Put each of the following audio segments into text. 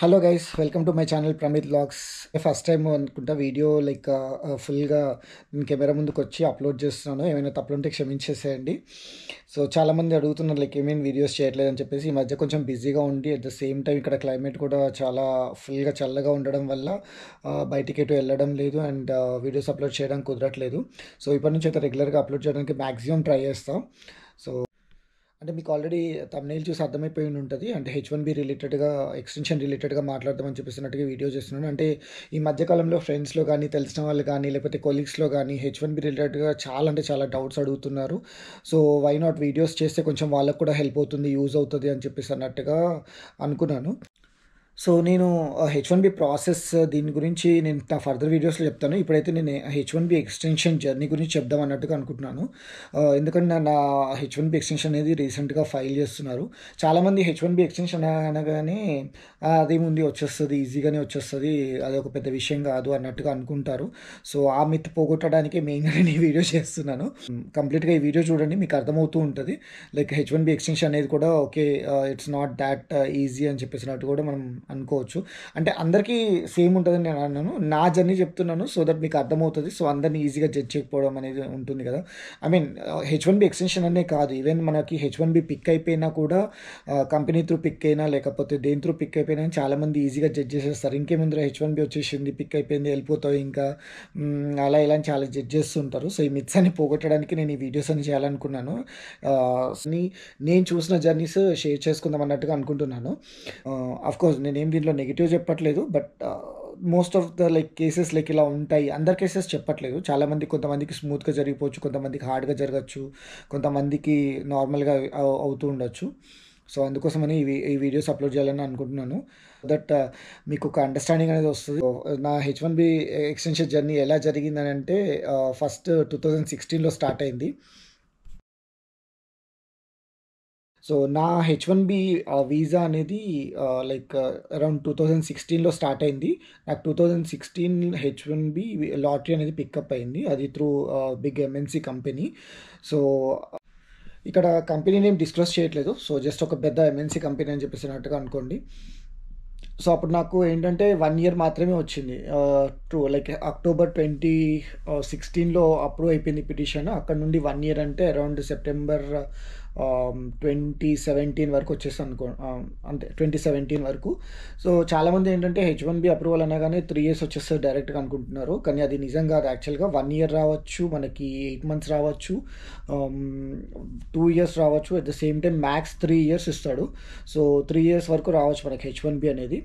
Hello guys, welcome to my channel Pramit vlogs. First time అనుకుంటా video ఫుల్గా నేను camera ముందుకు వచ్చి అప్లోడ్ చేస్తున్నాను. ఏమైనా తప్పులుంటే క్షమించేసేయండి. సో చాలామంది అడుగుతున్నారు ఏమేమి వీడియోస్ చేయట్లేదు అని చెప్పేసి. ఈ మధ్య కొంచెం బిజీగా ఉండి అట్ ద సేమ్ టైం ఇక్కడ క్లైమేట్ కూడా చాలా ఫుల్గా చల్లగా ఉండడం వల్ల బయటికి ఎటు వెళ్ళడం లేదు అండ్ వీడియోస్ అప్లోడ్ చేయడానికి కుదరట్లేదు. సో ఇప్పటి నుంచి అయితే రెగ్యులర్గా అప్లోడ్ చేయడానికి మ్యాక్సిమం ట్రై చేస్తాం. సో అంటే మీకు ఆల్రెడీ థంబ్నెయిల్ చూసి అర్థమైపోయి ఉంటుంది. అంటే హెచ్1బి రిలేటెడ్గా, ఎక్స్టెన్షన్ రిలేటెడ్గా మాట్లాడదామని చెప్పేసినట్టుగా వీడియో చేస్తున్నాను. అంటే ఈ మధ్యకాలంలో ఫ్రెండ్స్లో కానీ, తెలిసిన వాళ్ళు కానీ, లేకపోతే కొలీగ్స్లో కానీ హెచ్1బి రిలేటెడ్గా చాలా డౌట్స్ అడుగుతున్నారు. సో వై నాట్ వీడియోస్ చేస్తే కొంచెం వాళ్ళకు కూడా హెల్ప్ అవుతుంది, యూజ్ అవుతుంది అని చెప్పేసి అన్నట్టుగా అనుకున్నాను. సో నేను హెచ్1బి ప్రాసెస్ దీని గురించి నేను నా ఫర్దర్ వీడియోస్లో చెప్తాను. ఇప్పుడైతే నేను హెచ్1బి ఎక్స్టెన్షన్ జర్నీ గురించి చెప్దాం అన్నట్టుగా అనుకుంటున్నాను. ఎందుకంటే నా హెచ్1బి ఎక్స్టెన్షన్ అనేది రీసెంట్గా ఫైల్ చేస్తున్నారు. చాలామంది హెచ్1బి ఎక్స్టెన్షన్ అనగానే అదేముంది, వచ్చేస్తుంది, ఈజీగానే వచ్చేస్తుంది, అది ఒక పెద్ద విషయం కాదు అన్నట్టుగా అనుకుంటారు. సో ఆ మిత్ పోగొట్టడానికి మెయిన్గా నేను ఈ వీడియో చేస్తున్నాను. కంప్లీట్గా ఈ వీడియో చూడండి, మీకు అర్థమవుతూ ఉంటుంది. హెచ్1బి ఎక్స్టెన్షన్ అనేది కూడా okay, it's not that easy అని చెప్పేసినట్టు కూడా మనం అనుకోవచ్చు. అంటే అందరికీ సేమ్ ఉంటుందని నేను అన్నాను, నా జర్నీ చెప్తున్నాను సో దట్ మీకు అర్థమవుతుంది. సో అందరినీ ఈజీగా జడ్జ్ చేయకపోవడం అనేది ఉంటుంది కదా. ఐ మీన్ హెచ్1బి ఎక్స్టెన్షన్ అనే కాదు, ఈవెన్ మనకి హెచ్1బి పిక్ అయిపోయినా కూడా, కంపెనీ త్రూ పిక్ అయినా లేకపోతే దేని త్రూ పిక్ అయిపోయినా చాలామంది ఈజీగా జడ్జ్ చేసేస్తారు. ఇంకేముందు హెచ్1బి వచ్చేసింది, పిక్ అయిపోయింది, వెళ్ళిపోతావు ఇంకా, అలా ఇలా అని చాలా జడ్జ్ చేస్తుంటారు. సో ఈ మిత్స్ అని పోగొట్టడానికి నేను ఈ వీడియోస్ అని చేయాలనుకున్నాను. నేను చూసిన జర్నీస్ షేర్ చేసుకుందాం అన్నట్టుగా అనుకుంటున్నాను. అఫ్కోర్స్ నేనేం దీంట్లో నెగిటివ్ చెప్పట్లేదు, but most of the cases ఇలా ఉంటాయి. అందరి కేసెస్ చెప్పట్లేదు. చాలామంది, కొంతమందికి స్మూత్గా జరిగిపోవచ్చు, కొంతమందికి హార్డ్గా జరగచ్చు, కొంతమందికి నార్మల్గా అవుతూ ఉండొచ్చు. సో అందుకోసమని ఈ వీడియోస్ అప్లోడ్ చేయాలని అనుకుంటున్నాను. దట్ మీకు ఒక అండర్స్టాండింగ్ అనేది వస్తుంది. నా హెచ్1బి ఎక్స్టెన్షన్ జర్నీ ఎలా జరిగిందని అంటే, ఫస్ట్ 2016లో స్టార్ట్ అయింది. సో నా హెచ్1బి వీసా అనేది అరౌండ్ 2016లో స్టార్ట్ అయింది. నాకు 2016 హెచ్1బి లాటరీ అనేది పికప్ అయింది. అది through big MNC company. So ఇక్కడ కంపెనీ నేమ్ డిస్క్లోజ్ చేయట్లేదు. సో జస్ట్ ఒక పెద్ద ఎంఎన్సి కంపెనీ అని చెప్పేసినట్టుగా అనుకోండి. సో అప్పుడు నాకు ఏంటంటే 1 ఇయర్ మాత్రమే వచ్చింది. అక్టోబర్ 2016లో అప్రూవ్ అయిపోయింది పిటిషన్. అక్కడ నుండి 1 ఇయర్ అంటే అరౌండ్ సెప్టెంబర్ 2017 వరకు వచ్చేస్తాను అంటే 2017 వరకు. సో చాలామంది ఏంటంటే హెచ్1బి అప్రూవల్ అనగానే 3 ఇయర్స్ వచ్చేస్తారు డైరెక్ట్గా అనుకుంటున్నారు. కానీ అది నిజం కాదు. యాక్చువల్గా 1 ఇయర్ రావచ్చు, మనకి 8 మంత్స్ రావచ్చు, 2 ఇయర్స్ రావచ్చు, at the same time max 3 years ఇస్తాడు. సో 3 ఇయర్స్ వరకు రావచ్చు మనకి హెచ్1బి అనేది.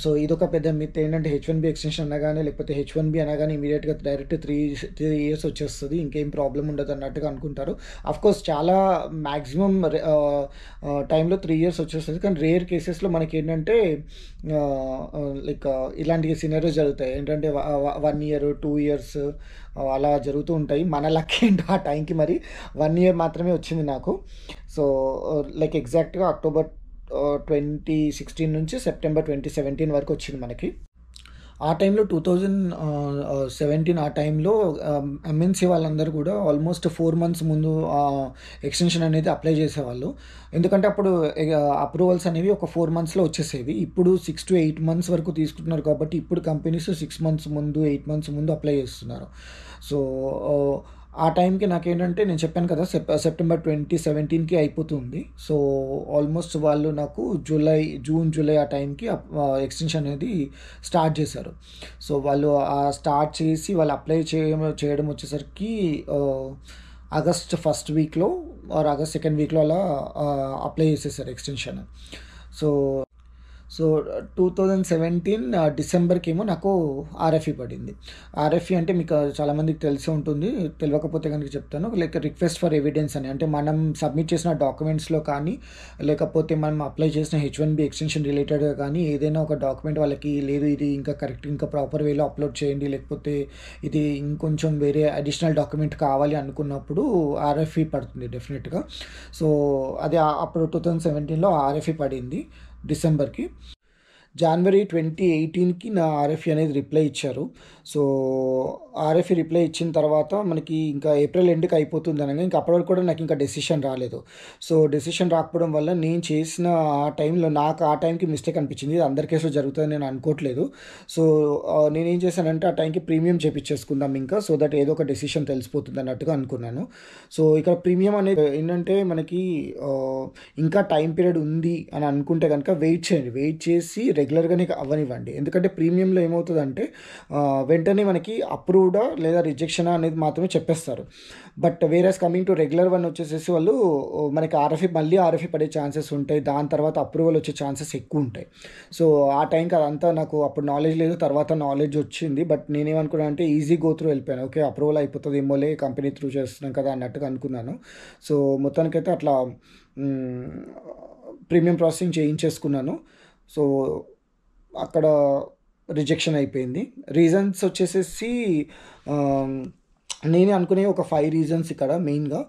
సో ఇదొక పెద్ద మిత్ ఏంటంటే హెచ్1బి ఎక్స్టెన్షన్ అనగానే, లేకపోతే హెచ్1బి అనగానే ఇమీడియట్గా డైరెక్ట్ 3 ఇయర్స్ వచ్చేస్తుంది, ఇంకేం ప్రాబ్లం ఉండదు అన్నట్టుగా అనుకుంటారు. అఫ్కోర్స్ చాలా మ్యాక్సిమం టైంలో 3 ఇయర్స్ వచ్చేస్తుంది. కానీ రేర్ కేసెస్లో మనకి ఏంటంటే ఇలాంటి సినారియోస్ జరుగుతాయి. ఏంటంటే 1 ఇయర్, 2 ఇయర్స్ అలా జరుగుతూ ఉంటాయి. మన లక్ ఏంటో ఆ టైంకి మరి 1 ఇయర్ మాత్రమే వచ్చింది నాకు. సో ఎగ్జాక్ట్గా అక్టోబర్ 2016 నుంచి సెప్టెంబర్ 2017 వరకు వచ్చింది మనకి. ఆ టైంలో 2017 ఆ టైంలో ఎంఎన్సీ వాళ్ళందరూ కూడా ఆల్మోస్ట్ 4 మంత్స్ ముందు ఎక్స్టెన్షన్ అనేది అప్లై చేసేవాళ్ళు. ఎందుకంటే అప్పుడు అప్రూవల్స్ అనేవి ఒక 4 మంత్స్లో వచ్చేసేవి. ఇప్పుడు 6 to 8 మంత్స్ వరకు తీసుకుంటున్నారు. కాబట్టి ఇప్పుడు కంపెనీస్ 6 మంత్స్ ముందు, 8 మంత్స్ ముందు అప్లై చేస్తున్నారు. సో ఆ టైంకి నాకేంటంటే, నేను చెప్పాను కదా సెప్టెంబర్ 2017కి అయిపోతుంది. సో ఆల్మోస్ట్ వాళ్ళు నాకు జూన్ జూలై ఆ టైంకి ఎక్స్టెన్షన్ అనేది స్టార్ట్ చేశారు. సో వాళ్ళు స్టార్ట్ చేసి వాళ్ళు అప్లై చేయడం వచ్చేసరికి ఆగస్ట్ ఫస్ట్ వీక్లో ఆర్ ఆగస్ట్ సెకండ్ వీక్లో అలా అప్లై చేసేసారు ఎక్స్టెన్షన్. సో 2017 డిసెంబర్కి ఏమో నాకు ఆర్ఎఫ్ఈ పడింది. ఆర్ఎఫ్ఈ అంటే మీకు చాలామందికి తెలిసి ఉంటుంది, తెలియకపోతే కనుక చెప్తాను. రిక్వెస్ట్ ఫర్ ఎవిడెన్స్ అని, అంటే మనం సబ్మిట్ చేసిన డాక్యుమెంట్స్లో కానీ, లేకపోతే మనం అప్లై చేసిన హెచ్1బి ఎక్స్టెన్షన్ రిలేటెడ్గా కానీ ఏదైనా ఒక డాక్యుమెంట్ వాళ్ళకి లేదు, ఇది ఇంకా కరెక్ట్, ఇంకా ప్రాపర్ వేలో అప్లోడ్ చేయండి, లేకపోతే ఇది ఇంకొంచెం వేరే అడిషనల్ డాక్యుమెంట్ కావాలి అనుకున్నప్పుడు ఆర్ఎఫ్ఈ పడుతుంది డెఫినెట్గా. సో అది అప్పుడు 2017లో ఆర్ఎఫ్ఈ పడింది డిసెంబర్కి. జనవరి 2018కి నా ఆర్ఎఫ్ఈ అనేది రిప్లై ఇచ్చారు. సో ఆర్ఎఫ్ఈ రిప్లై ఇచ్చిన తర్వాత మనకి ఇంకా ఏప్రిల్ ఎండ్కి అయిపోతుంది అనగా ఇంకా అప్పటి వరకు కూడా నాకు ఇంకా డెసిషన్ రాలేదు. సో డెసిషన్ రాకపోవడం వల్ల నేను చేసిన ఆ టైంలో నాకు ఆ టైంకి మిస్టేక్ అనిపించింది. ఇది అందరి కేసులో జరుగుతుందని నేను అనుకోవట్లేదు. సో నేనేం చేశానంటే ఆ టైంకి ప్రీమియం చేపించేసుకుందాం ఇంకా, సో దట్ ఏదో ఒక డెసిషన్ తెలిసిపోతుంది అన్నట్టుగా అనుకున్నాను. సో ఇక్కడ ప్రీమియం అనేది ఏంటంటే మనకి ఇంకా టైం పీరియడ్ ఉంది అని అనుకుంటే కనుక వెయిట్ చేయండి, వెయిట్ చేసి రెగ్యులర్గానే అవ్వనివ్వండి. ఎందుకంటే ప్రీమియంలో ఏమవుతుందంటే వెంటనే మనకి అప్రూవ్డా లేదా రిజెక్షనా అనేది మాత్రమే చెప్పేస్తారు. But whereas coming to regular one వచ్చేసేసి వాళ్ళు మనకి మళ్ళీ ఆర్ఎఫ్ఈ పడే ఛాన్సెస్ ఉంటాయి. దాని తర్వాత అప్రూవల్ వచ్చే ఛాన్సెస్ ఎక్కువ ఉంటాయి. సో ఆ టైంకి అదంతా నాకు అప్పుడు నాలెడ్జ్ లేదు, తర్వాత నాలెడ్జ్ వచ్చింది. బట్ నేనేమనుకున్నాను అంటే ఈజీ గో త్రూ వెళ్ళిపోయాను. ఓకే, అప్రూవల్ అయిపోతుంది ఏమోలే, కంపెనీ త్రూ చేస్తున్నాం కదా అన్నట్టుగా అనుకున్నాను. సో మొత్తానికైతే అట్లా ప్రీమియం ప్రాసెసింగ్ చేయించేసుకున్నాను. సో అక్కడ రిజెక్షన్ అయిపోయింది. రీజన్స్ వచ్చేసేసి నేనే అనుకునే ఒక 5 రీజన్స్ ఇక్కడ మెయిన్గా.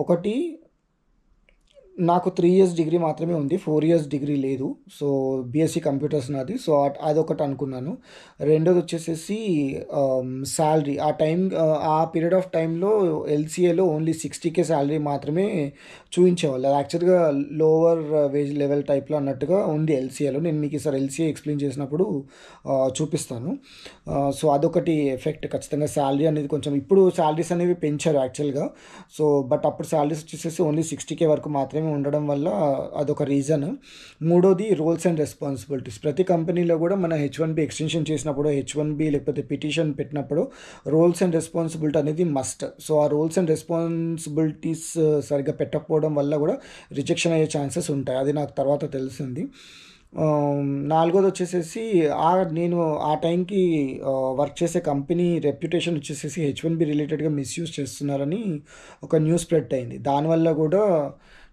ఒకటి, నాకు 3 ఇయర్స్ డిగ్రీ మాత్రమే ఉంది, 4 ఇయర్స్ డిగ్రీ లేదు. సో బీఎస్సీ కంప్యూటర్స్ నాది. సో అదొకటి అనుకున్నాను. రెండోది వచ్చేసేసి శాలరీ. ఆ పీరియడ్ ఆఫ్ టైంలో ఎల్సీఏలో ఓన్లీ 60K శాలరీ మాత్రమే చూపించేవాళ్ళు. అది యాక్చువల్గా లోవర్ వేజ్ లెవెల్ టైప్లో అన్నట్టుగా ఉంది ఎల్సీఏలో. నేను మీకు ఈసారి ఎల్సీఏ ఎక్స్ప్లెయిన్ చేసినప్పుడు చూపిస్తాను. సో అదొకటి ఎఫెక్ట్ ఖచ్చితంగా. శాలరీ అనేది కొంచెం ఇప్పుడు శాలరీస్ అనేవి పెంచారు యాక్చువల్గా. సో బట్ అప్పుడు శాలరీస్ వచ్చేసేసి ఓన్లీ 60K వరకు మాత్రమే ఉండడం వల్ల అదొక రీజన్. మూడోది రోల్స్ అండ్ రెస్పాన్సిబిలిటీస్. ప్రతి కంపెనీలో కూడా మన H1B ఎక్స్టెన్షన్ చేసినప్పుడు, H1B లేకపోతే పిటిషన్ పెట్టినప్పుడు రోల్స్ అండ్ రెస్పాన్సిబిలిటీ అనేది మస్ట్. సో ఆ రోల్స్ అండ్ రెస్పాన్సిబిలిటీస్ సరిగ్గా పెట్టకపోవడం వల్ల కూడా రిజెక్షన్ అయ్యే ఛాన్సెస్ ఉంటాయి. అది నాకు తర్వాత తెలిసింది. నాలుగోది వచ్చేసేసి నేను ఆ టైంకి వర్క్ చేసే కంపెనీ రెప్యుటేషన్ వచ్చేసేసి H1B రిలేటెడ్గా మిస్యూజ్ చేస్తున్నారని ఒక న్యూస్ స్ప్రెడ్ అయింది. దానివల్ల కూడా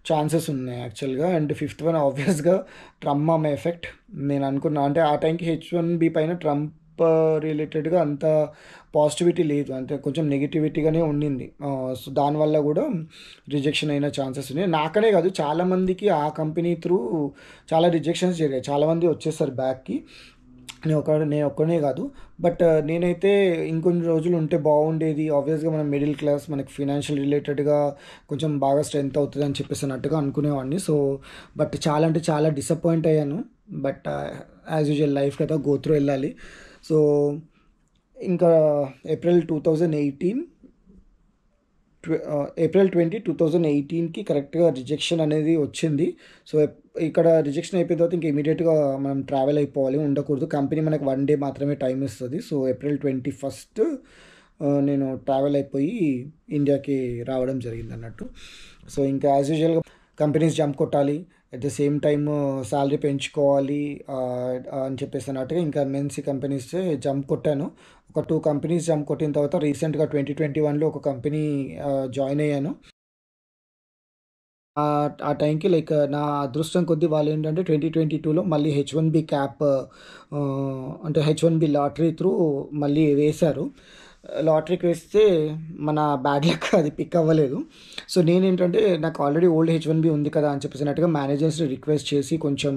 ఛాన్సెస్ ఉన్నాయి యాక్చువల్గా. అండ్ ఫిఫ్త్ వన్ ఆబ్వియస్గా ట్రంప్ మామ ఎఫెక్ట్. నేను అనుకున్నా అంటే ఆ టైంకి H1B పైన ట్రంప్ రిలేటెడ్గా అంత పాజిటివిటీ లేదు, అంటే కొంచెం నెగిటివిటీగానే ఉండింది. సో దానివల్ల కూడా రిజెక్షన్ అయిన ఛాన్సెస్ ఉన్నాయి. నాకనే కాదు, చాలామందికి ఆ కంపెనీ త్రూ చాలా రిజెక్షన్స్ జరిగాయి. చాలామంది వచ్చేసారు బ్యాక్కి. నేను ఒక్కనే కాదు. బట్ నేనైతే ఇంకొన్ని రోజులు ఉంటే బాగుండేది. ఆబ్వియస్గా మనం మిడిల్ క్లాస్, మనకి ఫినాన్షియల్ రిలేటెడ్గా కొంచెం బాగా స్ట్రెంత్ అవుతుంది అని చెప్పేసి అన్నట్టుగా అనుకునేవాడిని. సో బట్ చాలా అంటే చాలా డిసప్పాయింట్ అయ్యాను. బట్ యాజ్ యూజువల్ లైఫ్ కదా, గో త్రూ వెళ్ళాలి. సో ఇంకా ఏప్రిల్ 20, 2018కి కరెక్ట్గా రిజెక్షన్ అనేది వచ్చింది. సో ఇక్కడ రిజెక్షన్ అయిపోయిన తర్వాత ఇంకా ఇమీడియట్గా మనం ట్రావెల్ అయిపోవాలి, ఉండకూడదు. కంపెనీ మనకు 1 డే మాత్రమే టైం ఇస్తుంది. సో ఏప్రిల్ 21 నేను ట్రావెల్ అయిపోయి ఇండియాకి రావడం జరిగింది అన్నట్టు. సో ఇంకా యాజ్ యూజువల్గా కంపెనీస్ జంప్ కొట్టాలి, at the same time salary పెంచుకోవాలి అని చెప్పేసి అన్నట్టుగా ఇంకా ఎంఎన్సీ కంపెనీస్ జంప్ కొట్టాను. ఒక 2 కంపెనీస్ జంప్ కొట్టిన తర్వాత రీసెంట్గా 2021లో ఒక కంపెనీ జాయిన్ అయ్యాను. ఆ టైంకి లైక్ నా అదృష్టం కొద్దీ వాళ్ళు ఏంటంటే 2022లో మళ్ళీ H1B క్యాప్, అంటే H1B లాటరీ త్రూ మళ్ళీ వేశారు. లాటరీకి వేస్తే మన బ్యాడ్ లక్ అది పిక్ అవ్వలేదు. సో నేనేంటంటే నాకు ఆల్రెడీ ఓల్డ్ H1B ఉంది కదా అని చెప్పేసినట్టుగా మేనేజర్స్ని రిక్వెస్ట్ చేసి కొంచెం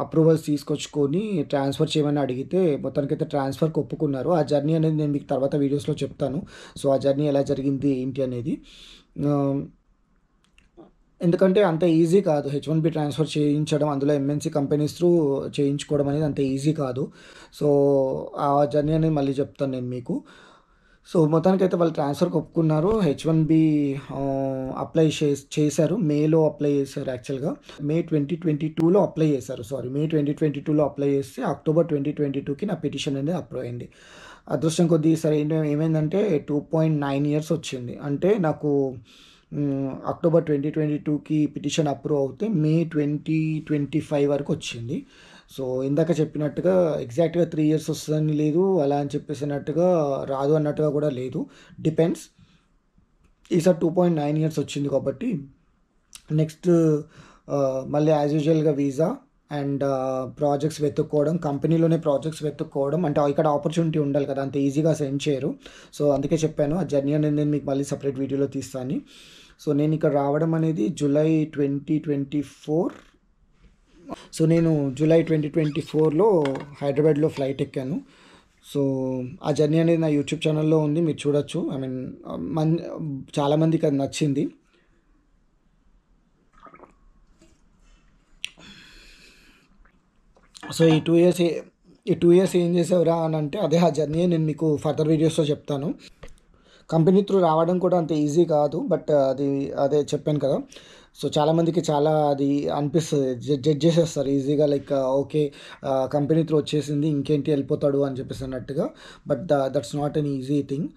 అప్రూవల్స్ తీసుకొచ్చుకొని ట్రాన్స్ఫర్ చేయమని అడిగితే మొత్తానికైతే ట్రాన్స్ఫర్కి ఒప్పుకున్నారు. ఆ జర్నీ అనేది నేను మీకు తర్వాత వీడియోస్లో చెప్తాను. సో ఆ జర్నీ ఎలా జరిగింది ఏంటి అనేది. ఎందుకంటే అంత ఈజీ కాదు H1B ట్రాన్స్ఫర్ చేయించడం, అందులో ఎంఎన్సీ కంపెనీస్ త్రూ చేయించుకోవడం అనేది అంత ఈజీ కాదు. సో ఆ జర్నీ అనేది మళ్ళీ చెప్తాను నేను మీకు. సో మొత్తానికైతే వాళ్ళు ట్రాన్స్ఫర్కి ఒప్పుకున్నారు. H1B అప్లై చేశారు. మేలో అప్లై చేశారు. యాక్చువల్గా మే 2022లో అప్లై చేశారు. మే 2022లో అప్లై చేస్తే అక్టోబర్ 2022కి నా పిటిషన్ అనేది అప్రూవ్ అయింది. అదృష్టం కొద్దీ సరే ఏమైందంటే 2.9 ఇయర్స్ వచ్చింది. అంటే నాకు అక్టోబర్ 2022కి పిటిషన్ అప్రూవ్ అవుతే మే 2025 వరకు వచ్చింది. సో ఇందాక చెప్పినట్టుగా ఎగ్జాక్ట్గా 3 ఇయర్స్ వస్తుందని లేదు, అలా అని చెప్పేసినట్టుగా రాదు అన్నట్టుగా కూడా లేదు, డిపెండ్స్. ఈసారి 2.9 ఇయర్స్ వచ్చింది కాబట్టి నెక్స్ట్ మళ్ళీ యాజ్ యూజువల్గా వీసా అండ్ ప్రాజెక్ట్స్ వెతుక్కోవడం, కంపెనీలోనే ప్రాజెక్ట్స్ వెతుక్కోవడం. అంటే ఇక్కడ ఆపర్చునిటీ ఉండాలి కదా, అంత ఈజీగా సెండ్ చేయరు. సో అందుకే చెప్పాను ఆ జర్నీ అనేది నేను మీకు మళ్ళీ సపరేట్ వీడియోలో తీస్తాను. సో నేను ఇక్కడ రావడం అనేది జూలై 2024 సో నేను జూలై 2024లో హైదరాబాద్లో ఫ్లైట్ ఎక్కాను. సో ఆ జర్నీ అనేది నా యూట్యూబ్ ఛానల్లో ఉంది, మీరు చూడొచ్చు. ఐ మీన్ మన్ చాలామందికి అది నచ్చింది. సో ఈ 2 ఇయర్స్ ఏం చేసావురా అని అంటే, అదే ఆ జర్నీ నేను మీకు ఫర్దర్ వీడియోస్లో చెప్తాను. కంపెనీ త్రూ రావడం కూడా అంత ఈజీ కాదు, బట్ అదే చెప్పాను కదా. సో చాలామందికి చాలా అది అనిపిస్తుంది, జడ్జ్ చేసేస్తారు ఈజీగా, లైక్ ఓకే కంపెనీ త్రూ వచ్చేసింది ఇంకేంటి వెళ్ళిపోతాడు అని చెప్పేసి అన్నట్టుగా. But that's not an easy thing.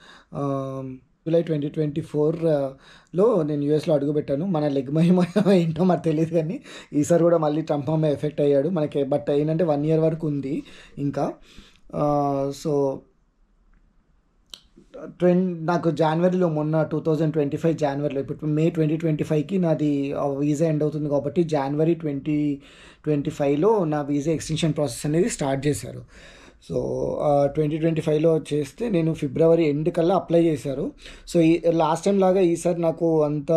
July 2024లో నేను యూఎస్లో అడుగుపెట్టాను. మన లెగ్ మహిమ ఏంటో మనకు తెలియదు, కానీ ఈసారి కూడా మళ్ళీ ట్రంప్ అమ్మ ఎఫెక్ట్ అయ్యాడు మనకి. బట్ ఏంటంటే 1 ఇయర్ వరకు ఉంది ఇంకా. సో నాకు జనవరిలో, మొన్న 2025 జనవరిలో, ఇప్పుడు మే 2025కి నాది వీసా ఎండ్ అవుతుంది కాబట్టి జనవరి 2025లో నా వీసా ఎక్స్టెన్షన్ ప్రాసెస్ అనేది స్టార్ట్ చేశారు. సో 2025లో చేస్తే నేను ఫిబ్రవరి ఎండ్ కల్లా అప్లై చేశారు. సో ఈ లాస్ట్ టైం లాగా ఈసారి నాకు అంత,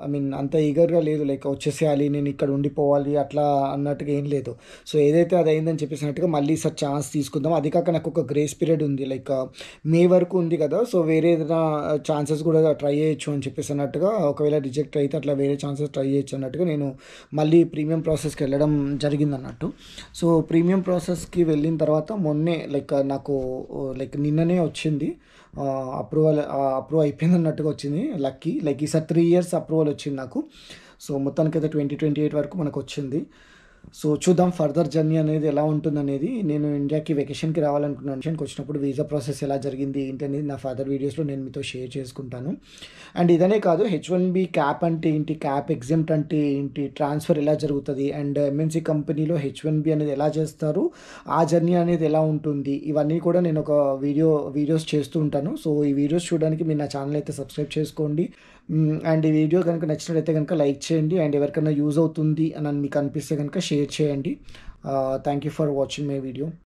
ఐ మీన్ అంత ఈగర్గా లేదు, లైక్ వచ్చేసేయాలి నేను ఇక్కడ ఉండిపోవాలి అట్లా అన్నట్టుగా ఏం లేదు. సో ఏదైతే అది అయిందని చెప్పేసినట్టుగా మళ్ళీ ఈసారి ఛాన్స్ తీసుకుందాం. అది కాక నాకు ఒక గ్రేస్ పీరియడ్ ఉంది, లైక్ మే వరకు ఉంది కదా. సో వేరే ఏదైనా ఛాన్సెస్ కూడా ట్రై చేయొచ్చు అని చెప్పేసి అన్నట్టుగా, ఒకవేళ రిజెక్ట్ అయితే అట్లా వేరే ఛాన్సెస్ ట్రై చేయొచ్చు అన్నట్టుగా నేను మళ్ళీ ప్రీమియం ప్రాసెస్కి వెళ్ళడం జరిగింది అన్నట్టు. సో ప్రీమియం ప్రాసెస్కి వెళ్ళిన తర్వాత లైక్ నాకు లైక్ నిన్ననే వచ్చింది అప్రూవ్ అయిపోయింది అన్నట్టుగా వచ్చింది. లైక్ ఈసారి 3 ఇయర్స్ అప్రూవల్ వచ్చింది నాకు. సో మొత్తానికి అయితే 2028 వరకు మనకు వచ్చింది. సో చూద్దాం ఫర్దర్ జర్నీ అనేది ఎలా ఉంటుందనేది. నేను ఇండియాకి వెకేషన్కి రావాలనుకున్నాను. వెకేషన్కి వచ్చినప్పుడు వీసా ప్రాసెస్ ఎలా జరిగింది ఏంటి అనేది నా ఫర్దర్ వీడియోస్లో నేను మీతో షేర్ చేసుకుంటాను. అండ్ ఇదనే కాదు, H1B క్యాప్ అంటే ఏంటి, క్యాప్ ఎగ్జామ్ట్ అంటే ఏంటి, ట్రాన్స్ఫర్ ఎలా జరుగుతుంది, అండ్ MNC కంపెనీలో H1B అనేది ఎలా చేస్తారు, ఆ జర్నీ అనేది ఎలా ఉంటుంది, ఇవన్నీ కూడా నేను ఒక వీడియోస్ చేస్తూ ఉంటాను. సో ఈ వీడియోస్ చూడడానికి మీరు నా ఛానల్ అయితే సబ్స్క్రైబ్ చేసుకోండి. అండ్ ఈ వీడియో కనుక నచ్చినట్లయితే కనుక లైక్ చేయండి, అండ్ ఎవరికైనా యూజ్ అవుతుంది అని మీకు అనిపిస్తే కనుక షేర్ చేయండి. Thank you for watching my video.